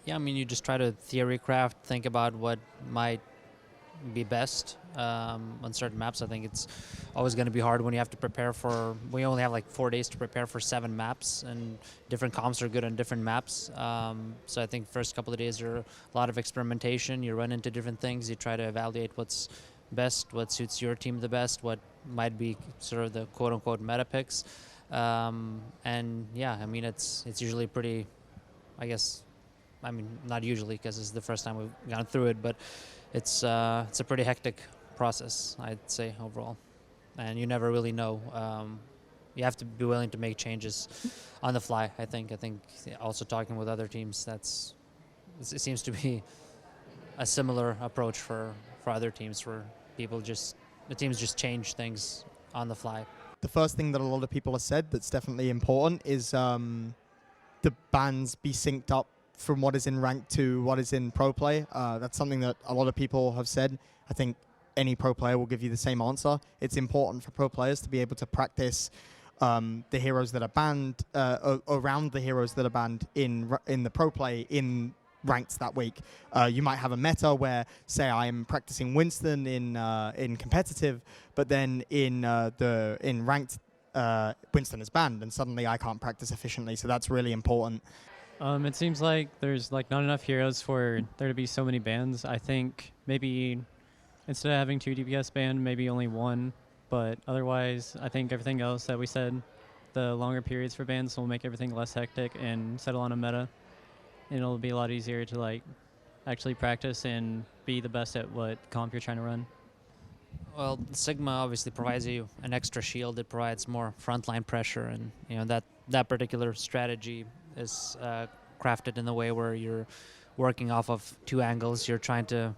Yeah, I mean, you just try to theory craft, think about what might be best on certain maps. I think it's always going to be hard when you have to prepare for. We only have like 4 days to prepare for 7 maps, and different comps are good on different maps. So I think first couple of days are a lot of experimentation. You run into different things. You try to evaluate what's best, what suits your team the best, what might be sort of the quote unquote meta picks. And yeah, I mean, it's usually pretty. I guess I mean, not usually because it's the first time we've gone through it, but it's a pretty hectic process, I'd say, overall. And you never really know. You have to be willing to make changes on the fly. I think. Also talking with other teams, it seems to be a similar approach for other teams, where the teams just change things on the fly. The first thing that a lot of people have said that's definitely important is the bans be synced up from what is in rank to what is in pro play. That's something that a lot of people have said. I think any pro player will give you the same answer. It's important for pro players to be able to practice the heroes that are banned, around the heroes that are banned in the pro play in ranked that week. You might have a meta where, say, I am practicing Winston in competitive, but then in ranked, Winston is banned, and suddenly I can't practice efficiently. So that's really important. It seems like there's like not enough heroes for there to be so many bans. I think maybe instead of having 2 DPS banned, maybe only 1. But otherwise, I think everything else that we said, the longer periods for bans will make everything less hectic and settle on a meta. And it'll be a lot easier to like actually practice and be the best at what comp you're trying to run. Well, Sigma obviously provides you an extra shield. It provides more frontline pressure, and that particular strategy is crafted in a way where you're working off of 2 angles. You're trying to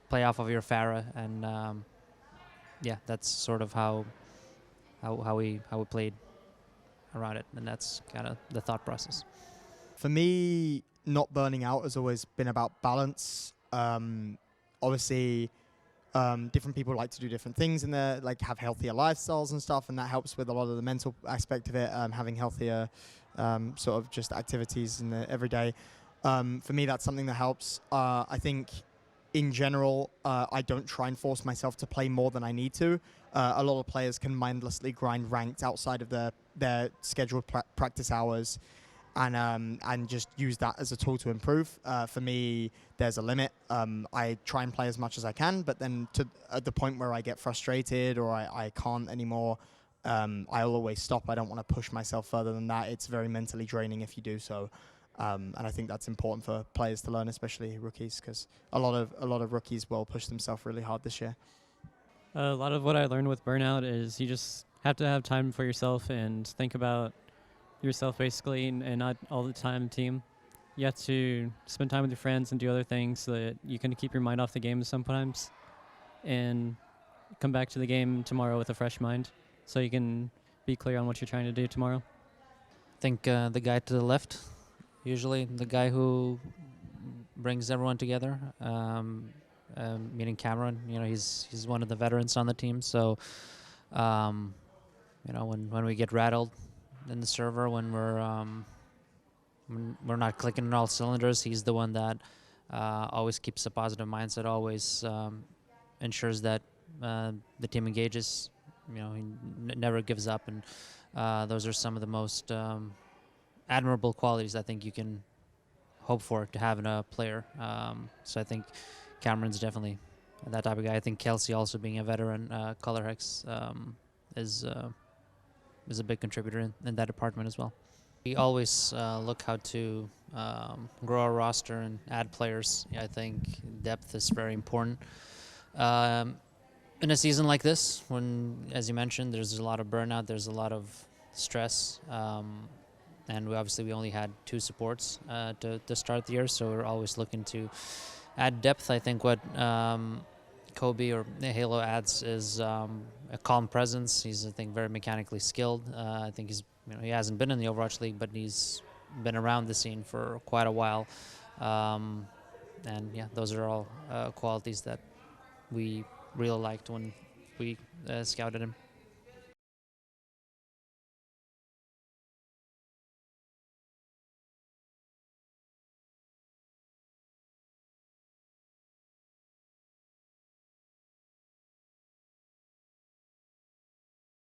play off of your Pharah, and yeah, that's sort of how we played around it, and that's kind of the thought process. For me, not burning out has always been about balance. Obviously, different people like to do different things in their, like, have healthier lifestyles and stuff, and that helps with a lot of the mental aspect of it, having healthier sort of just activities in the everyday. For me, that's something that helps. I think in general, I don't try and force myself to play more than I need to. A lot of players can mindlessly grind ranked outside of their scheduled practice hours, and just use that as a tool to improve. For me, there's a limit. I try and play as much as I can, but then at the point where I get frustrated or I can't anymore, I'll always stop. I don't want to push myself further than that. It's very mentally draining if you do so. And I think that's important for players to learn, especially rookies, because a lot of rookies will push themselves really hard this year. A lot of what I learned with burnout is you just have to have time for yourself and think about yourself basically, and not all the time team. You have to spend time with your friends and do other things so that you can keep your mind off the game sometimes and come back to the game tomorrow with a fresh mind so you can be clear on what you're trying to do tomorrow. I think the guy to the left, usually the guy who brings everyone together, meaning Cameron. He's one of the veterans on the team, so when we get rattled in the server, when we're not clicking on all cylinders, he's the one that always keeps a positive mindset, always ensures that the team engages. He never gives up, and those are some of the most admirable qualities I think you can hope for to have in a player. So I think Cameron's definitely that type of guy. I think Kelsey, also being a veteran, Color Hex, is a big contributor in that department as well. We always look how to grow our roster and add players. I think depth is very important. In a season like this, when, as you mentioned, there's a lot of burnout, there's a lot of stress, and we only had 2 supports to start the year, so we're always looking to add depth. I think what Kobe or Halo adds is a calm presence. He's, I think, very mechanically skilled. I think he hasn't been in the Overwatch League, but he's been around the scene for quite a while. And yeah, those are all qualities that we really liked when we scouted him.